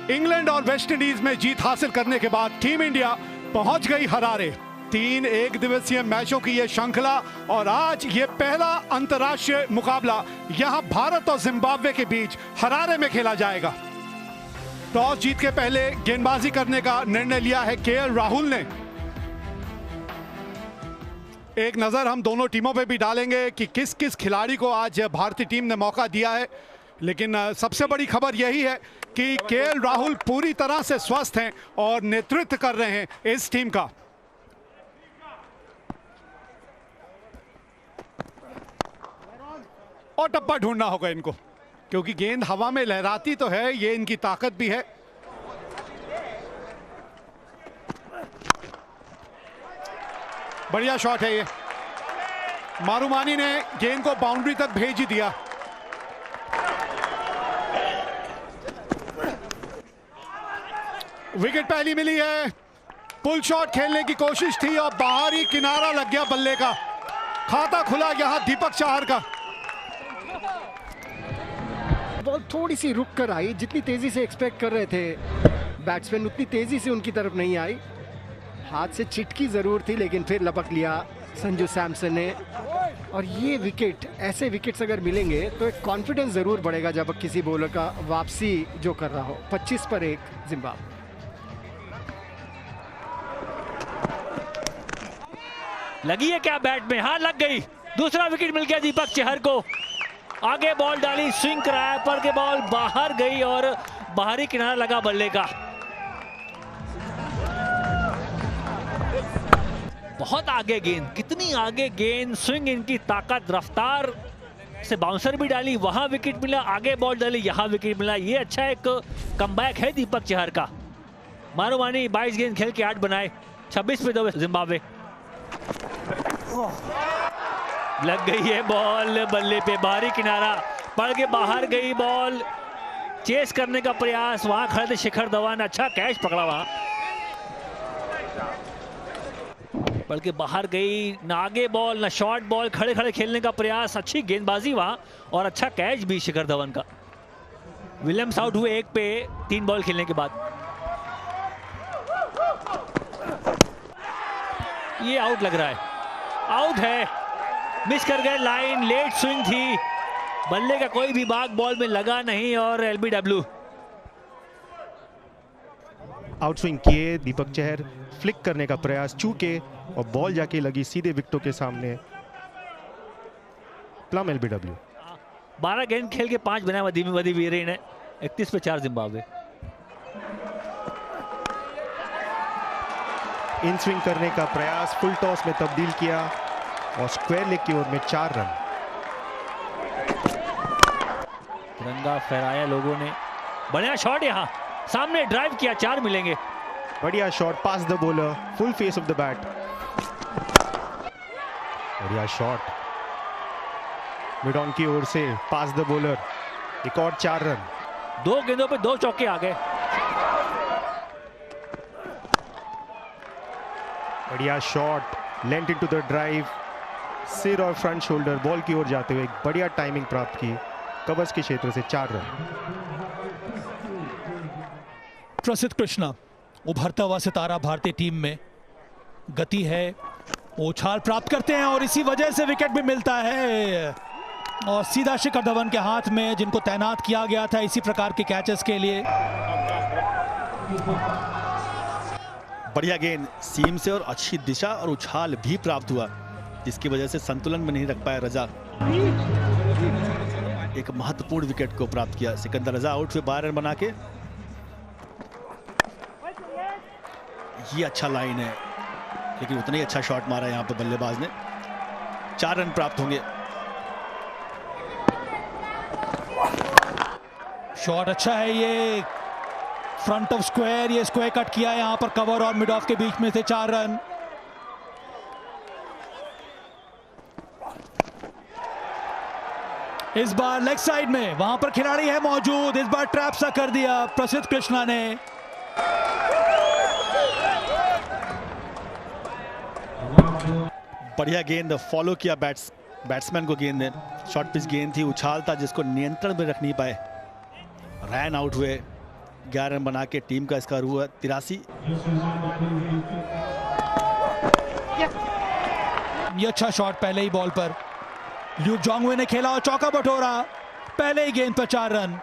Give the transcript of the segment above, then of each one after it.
England और West Indies में जीत हासिल करने के बाद टीम इंडिया पहुंच गई हरारे। 3 एक दिवसीय मैचों की ये श्रृंखला और आज ये पहला अंतर्राष्ट्रीय मुकाबला यहां भारत और जिम्बाब्वे के बीच हरारे में खेला जाएगा। टॉस जीत के पहले गेंदबाजी करने का निर्णय लिया है केएल राहुल ने। एक नजर हम दोनों टीमों पे भी डालेंगे कि किस किस खिलाड़ी को आज भारतीय टीम ने मौका दिया है, लेकिन सबसे बड़ी खबर यही है कि केएल राहुल पूरी तरह से स्वस्थ हैं और नेतृत्व कर रहे हैं इस टीम का। और टप्पा ढूंढना होगा इनको, क्योंकि गेंद हवा में लहराती तो है, ये इनकी ताकत भी है। बढ़िया शॉट है ये। मारूमानी ने गेंद को बाउंड्री तक भेज ही दिया। विकेट पहली मिली है। पुल शॉट खेलने की कोशिश थी और बाहर ही किनारा लग गया बल्ले का। खाता खुला यहां दीपक चाहर का। बॉल थोड़ी सी रुक कर आई, जितनी तेजी से एक्सपेक्ट कर रहे थे बैट्समैन उतनी तेजी से उनकी तरफ नहीं आई। हाथ से चिटकी जरूर थी, लेकिन फिर लपक लिया संजू सैमसन ने। और ये विकेट, ऐसे विकेट्स अगर मिलेंगे तो एक कॉन्फिडेंस जरूर बढ़ेगा जब किसी बॉलर का वापसी जो कर रहा हो। 25 पर 1 जिम्बाब्वे। लगी है क्या बैट में? हाँ, लग गई। दूसरा विकेट मिल गया दीपक चहर को। आगे बॉल डाली, स्विंग कराया पर के बॉल बाहर गई और बाहरी किनारा लगा बल्ले का। बहुत आगे गेंद, कितनी आगे गेंद, स्विंग इनकी ताकत, रफ्तार से बाउंसर भी डाली, वहां विकेट मिला, आगे बॉल डाली, यहां विकेट मिला। ये अच्छा एक कमबैक है दीपक चहर का। मारूमानी 22 गेंद खेल के 8 बनाए, 26 पे 2 जिम्बाब्वे। लग गई है बॉल बल्ले पे, बाहरी किनारा पड़ के बाहर गई बॉल। चेस करने का प्रयास, वहां खड़े थे शिखर धवन, अच्छा कैच पकड़ा वहां, पड़ के बाहर गई। ना आगे बॉल ना शॉर्ट बॉल, खड़े खड़े खेलने का प्रयास, अच्छी गेंदबाजी वहां और अच्छा कैच भी शिखर धवन का। विलियम्स आउट हुए 1 पे 3 बॉल खेलने के बाद। ये आउट लग रहा है, आउट है, मिस कर गए लाइन। लेट स्विंग थी, बल्ले का कोई भी भाग बॉल में लगा नहीं और एलबीडब्ल्यू। आउट स्विंग किए दीपक चहर, फ्लिक करने का प्रयास चूके और बॉल जाके लगी सीधे विकेटों के सामने। Plum LBW. 12 गेंद खेल के 5 बनाए वदी वीरेन ने। 31 पे 4 जिम्बाब्वे। इन स्विंग करने का प्रयास फुल टॉस में तब्दील किया और स्क्वायर लेग की ओर में 4 रन। तिरंगा फहराया लोगों ने। बढ़िया शॉट, यहां सामने ड्राइव किया, 4 मिलेंगे। बढ़िया shot, pass the bowler, full face of the bat. बढ़िया शॉट मिड ऑन की ओर से, पास द बॉलर, एक और 4 रन। 2 गेंदों पे 2 चौके आ गए। बढ़िया shot, length into the drive, सिर और फ्रंट शोल्डर बॉल की ओर जाते हुए एक बढ़िया टाइमिंग प्राप्त की, कवर्स के क्षेत्र से 4 रन। प्रसिद्ध कृष्णा उभरता हुआ सितारा भारतीय टीम में, गति है, उछाल प्राप्त करते हैं और इसी वजह से विकेट भी मिलता है और सीधा शिखर धवन के हाथ में, जिनको तैनात किया गया था इसी प्रकार के कैचेस के लिए। बढ़िया गेंद सीम से और अच्छी दिशा और उछाल भी प्राप्त हुआ, जिसकी वजह से संतुलन में नहीं रख पाया रजा। एक महत्वपूर्ण विकेट को प्राप्त किया सिकंदर रजा। आउट हुए 12 रन बना के। ये अच्छा लाइन है, लेकिन उतना ही अच्छा शॉट मारा यहां पे बल्लेबाज ने। 4 रन प्राप्त होंगे। शॉट अच्छा है, ये फ्रंट ऑफ स्क्वायर, ये स्क्वायर कट किया यहां पर कवर और मिड ऑफ के बीच में से 4 रन। इस बार लेग साइड में वहां पर खिलाड़ी है मौजूद, इस बार ट्रैप सा कर दिया प्रसिद्ध कृष्णा ने। बढ़िया गेंद फॉलो किया बैट्समैन को गेंद ने। शॉर्ट पिच गेंद थी, उछाल था जिसको नियंत्रण में रख नहीं पाए। रैन आउट हुए 11 रन बना के टीम का स्कोर हुआ 83। ये अच्छा शॉट पहले ही बॉल पर ल्यूक जोंगवे ने खेला और चौका बटोरा, पहले ही गेंद पर 4 रन।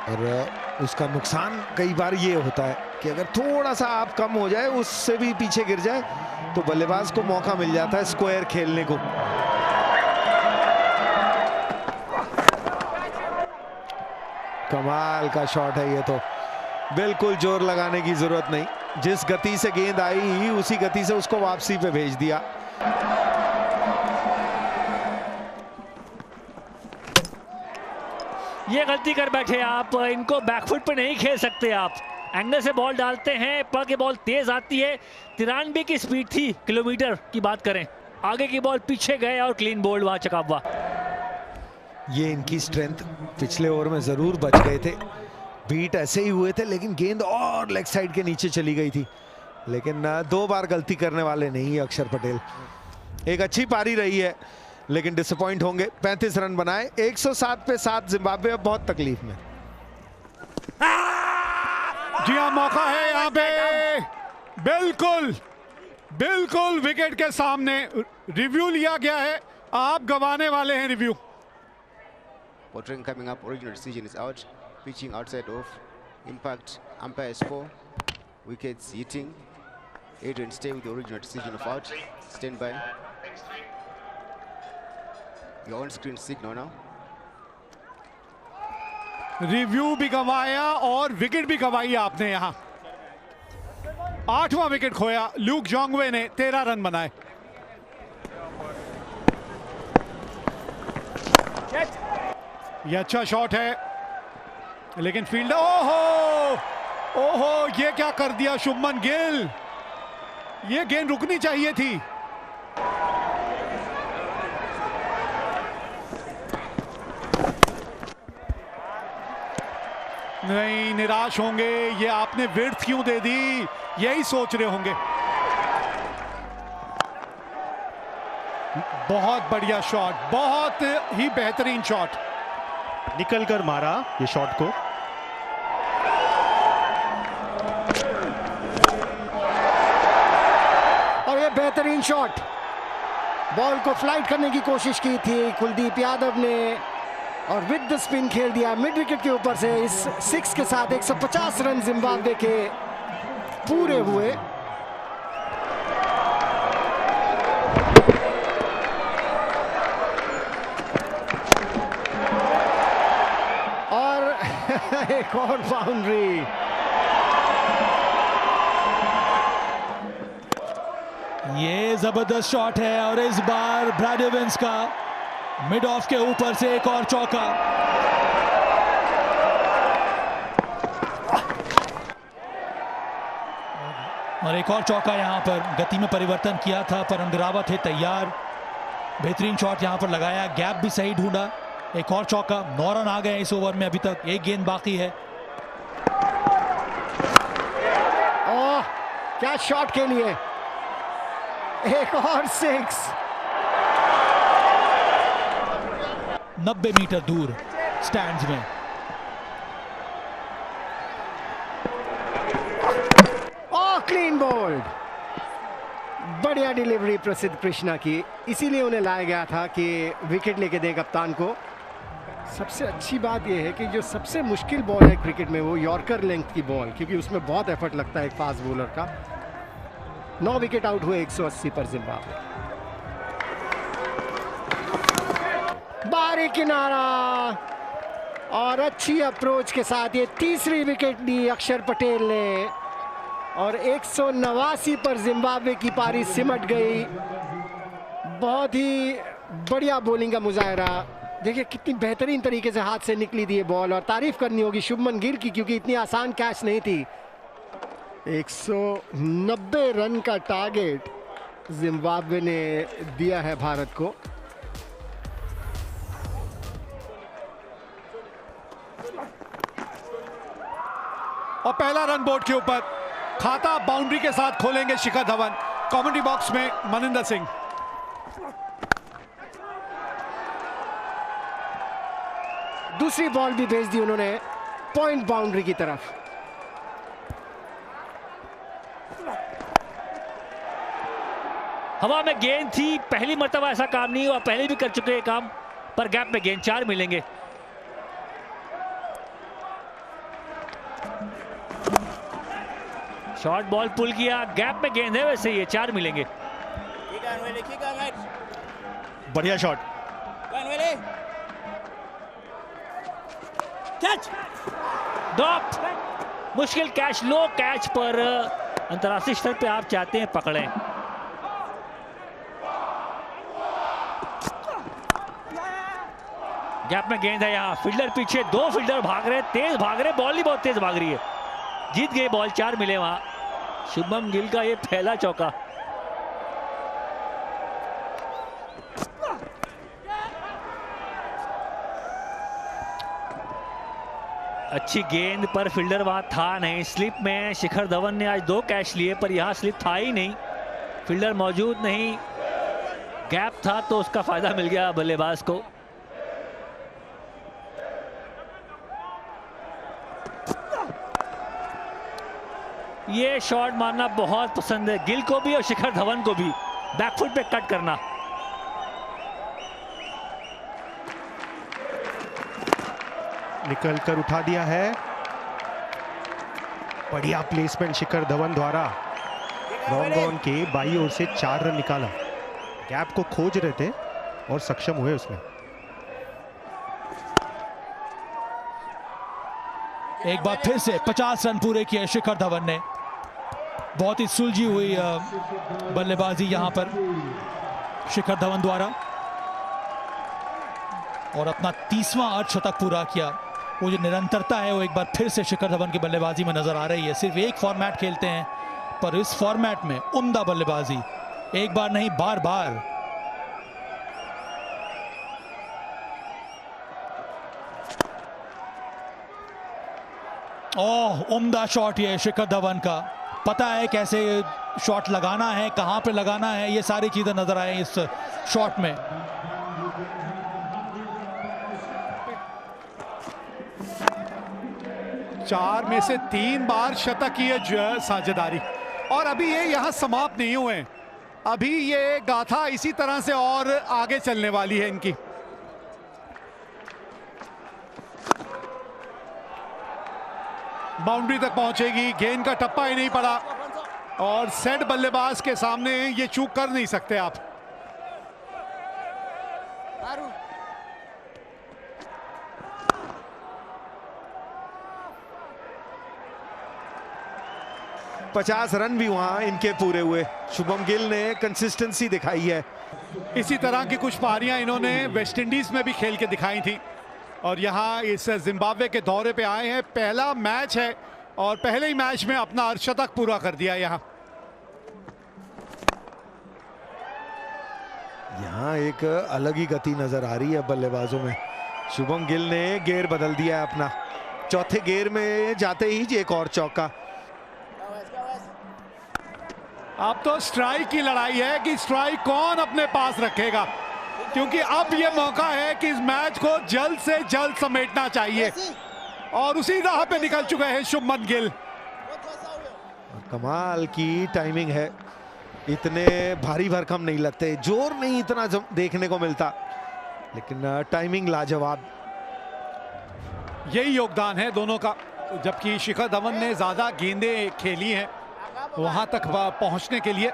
और उसका नुकसान कई बार ये होता है कि अगर थोड़ा सा आप कम हो जाए, उससे भी पीछे गिर जाए, तो बल्लेबाज को मौका मिल जाता है स्क्वायर खेलने को। कमाल का शॉट है ये, तो बिल्कुल जोर लगाने की जरूरत नहीं, जिस गति से गेंद आई उसी गति से उसको वापसी पे भेज दिया। ये गलती कर बैठे आप, इनको बैकफुट पे नहीं खेल सकते आप। एंगल से बॉल डालते हैं, पर के बॉल तेज आती है। 93 की स्पीड थी किलोमीटर की बात करें, आगे की बॉल पीछे गए और क्लीन बोल्ड वहां चकावा। ये इनकी स्ट्रेंथ, पिछले ओवर में जरूर बच गए थे, बीट ऐसे ही हुए थे, लेकिन गेंद और लेग साइड के नीचे चली गई थी। लेकिन 2 बार गलती करने वाले नहीं अक्षर पटेल। एक अच्छी पारी रही है, लेकिन डिसअपॉइंट होंगे। 35 रन बनाए, 107 पे 7 जिम्बाब्वे अब बहुत तकलीफ में। जी हाँ, मौका है यहाँ पे, बिल्कुल बिल्कुल विकेट के सामने रिव्यू लिया गया है, आप गंवाने वाले हैं review. Portraying coming up, original decision is out. Pitching outside of impact, umpires 4. Wickets hitting. Adrian stay with the original decision of out. Stand by. Your on screen signal now. Review भी गंवाया और wicket भी गंवाई आपने यहाँ। 8वां wicket खोया, Luke Jongwe ने 13 run बनाए। ये अच्छा शॉट है, लेकिन फील्डर, ओहो ओहो, ये क्या कर दिया शुभमन गिल, ये गेंद रुकनी चाहिए थी। नहीं, निराश होंगे, ये आपने विड्थ क्यों दे दी, यही सोच रहे होंगे। बहुत बढ़िया शॉट, बहुत ही बेहतरीन शॉट, निकल कर मारा ये शॉट को। और ये बेहतरीन शॉट, बॉल को फ्लाइट करने की कोशिश की थी कुलदीप यादव ने, और विद द स्पिन खेल दिया मिड विकेट के ऊपर से। इस 6 के साथ 150 रन जिम्बाब्वे के पूरे हुए। और एक और बाउंड्री। ये जबरदस्त शॉट है, और इस बार ब्रैड इवंस का मिड ऑफ के ऊपर से एक और चौका। और एक और चौका यहां पर, गति में परिवर्तन किया था पर अंगरावा थे तैयार। बेहतरीन शॉट यहां पर लगाया, गैप भी सही ढूंढा। एक और चौका, 9 रन आ गए इस ओवर में, अभी तक एक गेंद बाकी है। ओह, क्या शॉट के लिए, एक और 6। 90 मीटर दूर स्टैंड्स में। और क्लीन बोल्ड, बढ़िया डिलीवरी प्रसिद्ध कृष्णा की, इसीलिए उन्हें लाया गया था कि विकेट लेके दें कप्तान को। सबसे अच्छी बात यह है कि जो सबसे मुश्किल बॉल है क्रिकेट में वो यॉर्कर लेंथ की बॉल, क्योंकि उसमें बहुत एफर्ट लगता है एक फास्ट बॉलर का। 9 विकेट आउट हुए 180 पर जिम्बाब्वे। बारी किनारा, और अच्छी अप्रोच के साथ ये तीसरी विकेट ली अक्षर पटेल ने, और 189 पर जिम्बाब्वे की पारी सिमट गई। बहुत ही बढ़िया बॉलिंग का मुजाहरा, देखिए कितनी बेहतरीन तरीके से हाथ से निकली थी ये बॉल, और तारीफ करनी होगी शुभमन गिल की, क्योंकि इतनी आसान कैच नहीं थी। 190 रन का टारगेट जिम्बाब्वे ने दिया है भारत को। और पहला रन बोर्ड के ऊपर, खाता बाउंड्री के साथ खोलेंगे शिखर धवन। कमेंट्री बॉक्स में मनिंदर सिंह। दूसरी बॉल भी भेज दी उन्होंने पॉइंट बाउंड्री की तरफ। हवा में गेंद थी, पहली मर्तबा ऐसा काम नहीं हुआ, पहले भी कर चुके हैं काम, पर गैप में गेंद 4 मिलेंगे। शॉर्ट बॉल पुल किया, गैप में गेंद है, वैसे ये 4 मिलेंगे। बढ़िया शॉट। ड्रॉप, मुश्किल कैच, लो कैच पर अंतर्राष्ट्रीय स्तर पे आप चाहते हैं पकड़ें। गैप में गेंद है, यहाँ फील्डर पीछे, 2 फील्डर भाग रहे, तेज भाग रहे, बॉल ही बहुत तेज भाग रही है, जीत गए बॉल, 4 मिले वहां। शुभम गिल का ये पहला चौका। अच्छी गेंद पर फील्डर वहां था नहीं, स्लिप में शिखर धवन ने आज 2 कैच लिए, पर यहां स्लिप था ही नहीं, फील्डर मौजूद नहीं, गैप था तो उसका फायदा मिल गया बल्लेबाज को। ये शॉट मारना बहुत पसंद है गिल को भी और शिखर धवन को भी, बैकफुट पे कट करना। निकल कर उठा दिया है, बढ़िया प्लेसमेंट शिखर धवन द्वारा। लॉन्ग ऑन के बाई ओर से 4 रन निकाला, गैप को खोज रहे थे और सक्षम हुए उसमें। एक बार फिर से 50 रन पूरे किए शिखर धवन ने। बहुत ही सुलझी हुई बल्लेबाजी यहां पर शिखर धवन द्वारा, और अपना 30वां अर्धशतक पूरा किया। वो जो निरंतरता है वो एक बार फिर से शिखर धवन की बल्लेबाजी में नजर आ रही है। सिर्फ एक फॉर्मेट खेलते हैं, पर इस फॉर्मेट में उम्दा बल्लेबाजी, एक बार नहीं बार बार। ओह, उम्दा शॉट ये शिखर धवन का, पता है कैसे शॉट लगाना है, कहां पे लगाना है, ये सारी चीजें नजर आए इस शॉट में। चार में से 3 बार शतक की है साझेदारी, और अभी ये यहां समाप्त नहीं हुए, अभी ये गाथा इसी तरह से और आगे चलने वाली है इनकी। बाउंड्री तक पहुंचेगी, गेंद का टप्पा ही नहीं पड़ा, और सेट बल्लेबाज के सामने ये चूक कर नहीं सकते आप। पचास रन भी वहां इनके पूरे हुए। शुभम गिल ने कंसिस्टेंसी दिखाई है। इसी तरह की कुछ पारियां इन्होंने वेस्ट इंडीज में भी खेल के दिखाई थी, और यहाँ इस जिम्बाब्वे के दौरे पे आए हैं। पहला मैच है और पहले ही मैच में अपना अर्धशतक पूरा कर दिया। यहाँ एक अलग ही गति नजर आ रही है बल्लेबाजों में। शुभम गिल ने गेयर बदल दिया है अपना, चौथे गेयर में जाते ही एक और चौका। अब तो स्ट्राइक की लड़ाई है कि स्ट्राइक कौन अपने पास रखेगा, क्योंकि अब यह मौका है कि इस मैच को जल्द से जल्द समेटना चाहिए, और उसी राह पे निकल चुके हैं शुभमन गिल। कमाल की टाइमिंग है, इतने भारी भरकम नहीं लगते, जोर नहीं इतना देखने को मिलता, लेकिन टाइमिंग लाजवाब। यही योगदान है दोनों का। जबकि शिखर धवन ने ज्यादा गेंदें खेली हैं वहां तक पहुंचने के लिए।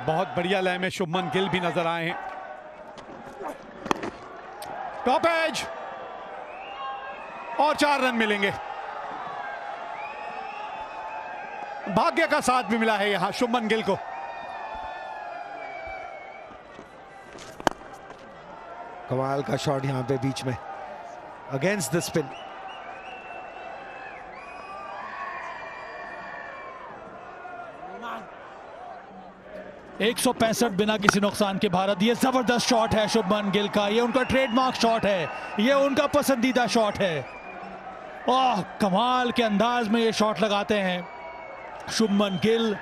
बहुत बढ़िया लय में शुभमन गिल भी नजर आए हैं। टॉप एज, और 4 रन मिलेंगे। भाग्य का साथ भी मिला है यहां शुभमन गिल को। कमाल का शॉट यहां पे बीच में, अगेंस्ट द स्पिन। एक 165 बिना किसी नुकसान के भारत। ये जबरदस्त शॉट है शुभमन गिल का, ये उनका ट्रेडमार्क शॉट है, ये उनका पसंदीदा शॉट है। ओह, कमाल के अंदाज में ये शॉट लगाते हैं शुभमन गिल।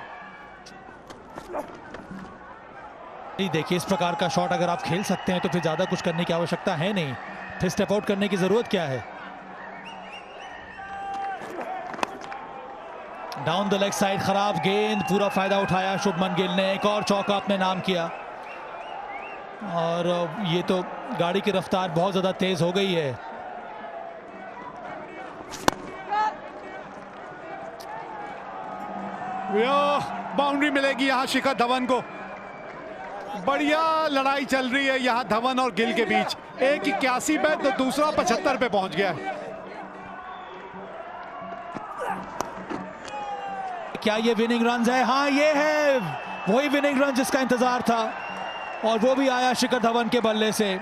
देखिए, इस प्रकार का शॉट अगर आप खेल सकते हैं तो फिर ज्यादा कुछ करने की आवश्यकता है नहीं। फिर स्टेप आउट करने की जरूरत क्या है? डाउन द लेग साइड, खराब गेंद, पूरा फायदा उठाया शुभमन गिल ने, एक और चौका अपने नाम किया। और ये तो गाड़ी की रफ्तार बहुत ज्यादा तेज हो गई है। बाउंड्री मिलेगी यहां शिखर धवन को। बढ़िया लड़ाई चल रही है यहां धवन और गिल के बीच। एक 81 पे तो दूसरा 75 पे पहुंच गया। क्या ये विनिंग रन है? हाँ, ये है वही विनिंग रन जिसका इंतजार था, और वो भी आया शिखर धवन के बल्ले से।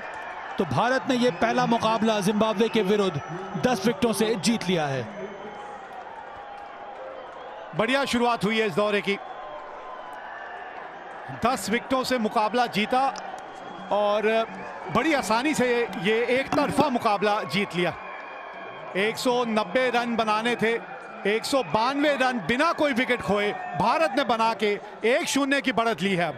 तो भारत ने ये पहला मुकाबला जिम्बाब्वे के विरुद्ध 10 विकेटों से जीत लिया है। बढ़िया शुरुआत हुई है इस दौरे की। 10 विकेटों से मुकाबला जीता और बड़ी आसानी से ये एक तरफा मुकाबला जीत लिया। 190 रन बनाने थे, 192 रन बिना कोई विकेट खोए भारत ने बना के 1-0 की बढ़त ली है। अब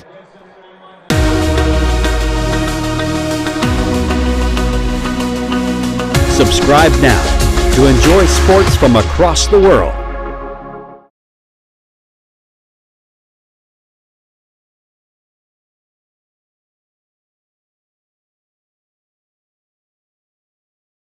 Subscribe now to enjoy sports from across the world.